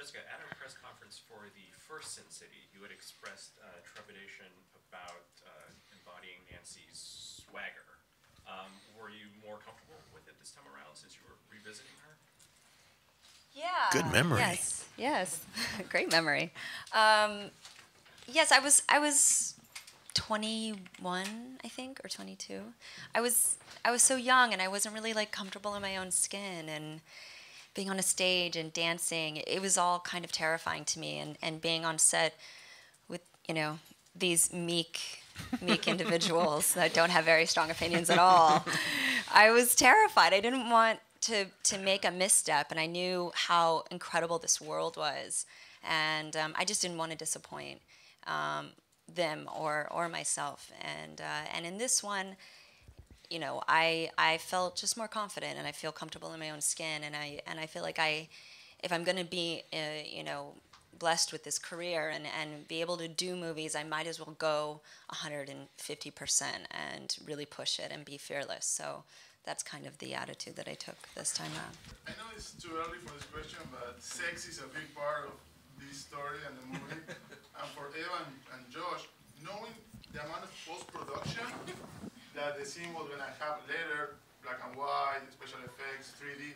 Jessica, at a press conference for the first Sin City, you had expressed trepidation about embodying Nancy's swagger. Were you more comfortable with it this time around since you were revisiting her? Yeah. Good memory. Yes. Great memory. Yes, I was 21, I think, or 22. I was so young, and I wasn't really like comfortable in my own skin, and being on a stage and dancing, it was all kind of terrifying to me. And being on set with, these meek individuals that don't have very strong opinions at all, I was terrified. I didn't want to make a misstep, and I knew how incredible this world was, and I just didn't want to disappoint them or myself. And in this one, I felt just more confident, and I feel comfortable in my own skin, and I feel like if I'm going to be blessed with this career and be able to do movies, I might as well go 150% and really push it and be fearless. So that's kind of the attitude that I took this time around. I know it's too early for this question, but sex is a big part of this story and the movie. And for Eva and Josh, knowing the amount of post-production that the scene was going to have later, black and white, special effects, 3D,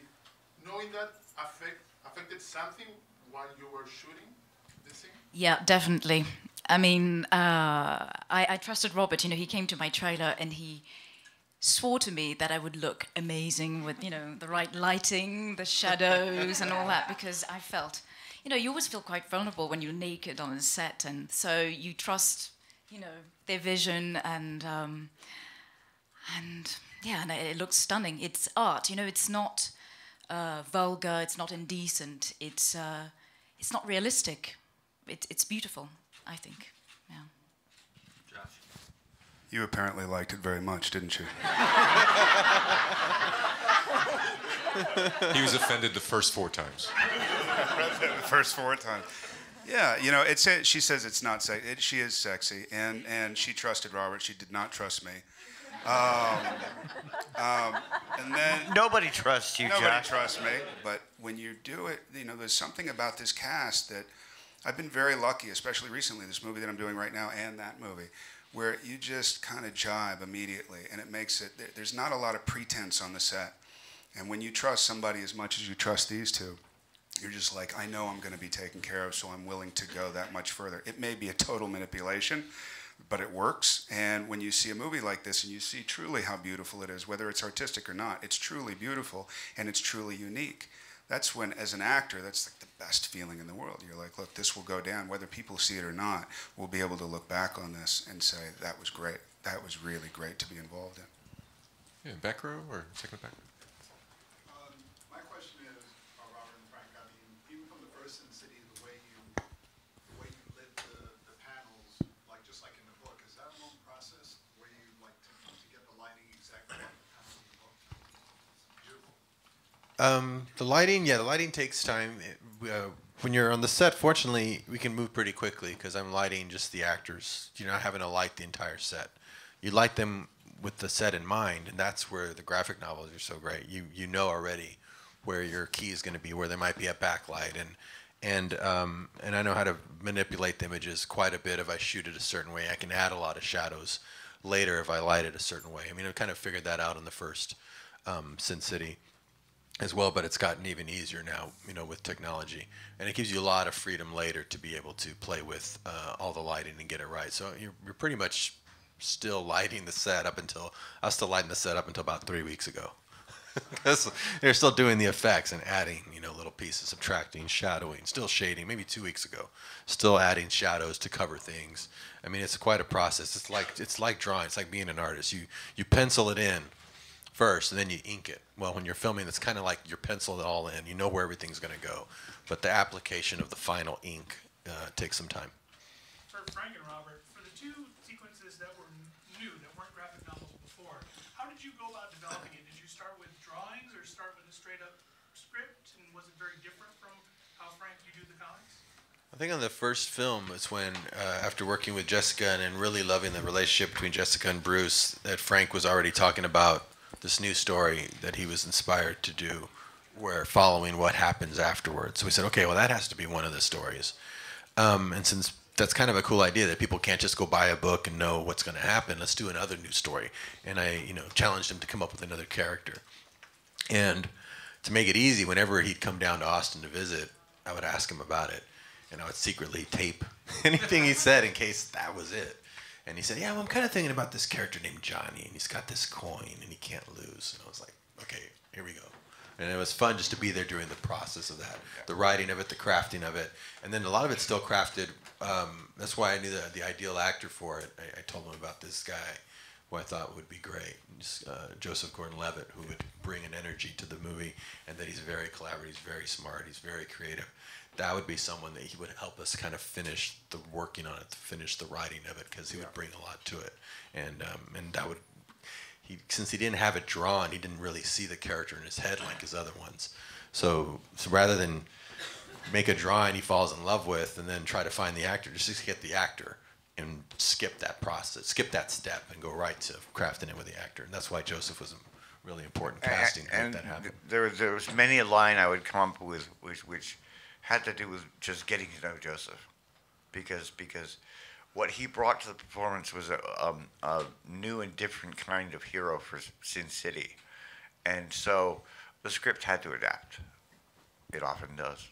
knowing that affected something while you were shooting this scene? Yeah, definitely. I mean, I trusted Robert. He came to my trailer and he swore to me that I would look amazing with, the right lighting, the shadows and all that, because I felt, you always feel quite vulnerable when you're naked on a set, and so you trust, their vision, and it looks stunning. It's art, it's not vulgar, it's not indecent, it's not realistic. It's beautiful, I think. Yeah. Josh? You apparently liked it very much, didn't you? He was offended the first 4 times. The first 4 times. Yeah, she says it's not sexy. She is sexy, and she trusted Robert. She did not trust me. And then Nobody trusts you, Josh. Nobody trusts me. But when you do it, there's something about this cast that I've been very lucky, especially recently, this movie that I'm doing right now and that movie, where you just kind of jibe immediately, and it makes it, there's not a lot of pretense on the set. And when you trust somebody as much as you trust these two, you're just like, I know I'm going to be taken care of, so I'm willing to go that much further. It may be a total manipulation, but it works. And when you see a movie like this and you see truly how beautiful it is, whether it's artistic or not, it's truly beautiful and it's truly unique. That's when, as an actor, that's like the best feeling in the world. You're like, look, this will go down. Whether people see it or not, we'll be able to look back on this and say, that was great. That was really great to be involved in. Yeah, back row or second back? My question is, Robert and Frank, I mean, even from the first Sin City, the way you lit the panels, like just like in the book, is that a long process where you like to get the lighting exactly like the panels in the book? Beautiful. The lighting takes time. When you're on the set, fortunately, we can move pretty quickly because I'm lighting just the actors. You're not having to light the entire set. You light them with the set in mind, and that's where the graphic novels are so great. You know already where your key is going to be, where there might be a backlight, and I know how to manipulate the images quite a bit. If I shoot it a certain way, I can add a lot of shadows later if I light it a certain way. I mean, I kind of figured that out in the first Sin City as well, but it's gotten even easier now, with technology, and it gives you a lot of freedom later to be able to play with all the lighting and get it right. So you're pretty much still lighting the set up until I was still lighting the set up until about 3 weeks ago, because they're still doing the effects and adding little pieces, subtracting, shadowing, still shading. Maybe 2 weeks ago, still adding shadows to cover things. I mean, it's quite a process. It's like drawing. It's like being an artist. You pencil it in first, and then you ink it. Well, when you're filming, it's kind of like you're penciled it all in. You know where everything's going to go, but the application of the final ink takes some time. For Frank and Robert, for the 2 sequences that were new, that weren't graphic novels before, how did you go about developing it? Did you start with drawings or start with a straight-up script, and was it very different from how, Frank, you do the comics? I think on the first film, it's when, after working with Jessica and really loving the relationship between Jessica and Bruce, that Frank was already talking about this new story that he was inspired to do we're following what happens afterwards. So we said, okay, well, that has to be one of the stories. And since that's kind of a cool idea that people can't just go buy a book and know what's going to happen, let's do another new story. And I, challenged him to come up with another character. And to make it easy, whenever he'd come down to Austin to visit, I would ask him about it. And I would secretly tape anything he said in case that was it. And he said, yeah, well, I'm kind of thinking about this character named Johnny, and he's got this coin, and he can't lose. And I was like, okay, here we go. And it was fun just to be there during the process of that, the writing of it, the crafting of it. And then a lot of it's still crafted. That's why I knew the ideal actor for it. I told him about this guy who I thought would be great, Joseph Gordon-Levitt, who would bring an energy to the movie, and that he's very collaborative, he's very smart, he's very creative. That would be someone that he would help us kind of finish the working on it, finish the writing of it, because he would bring a lot to it. And that would, since he didn't have it drawn, he didn't really see the character in his head like his other ones. So rather than make a drawing he falls in love with and then try to find the actor, just get the actor and skip that process, skip that step, and go right to crafting it with the actor. And that's why Joseph was a really important casting to make that happen. There was many a line I would come up with which had to do with just getting to know Joseph, because what he brought to the performance was a new and different kind of hero for Sin City, and so the script had to adapt. It often does.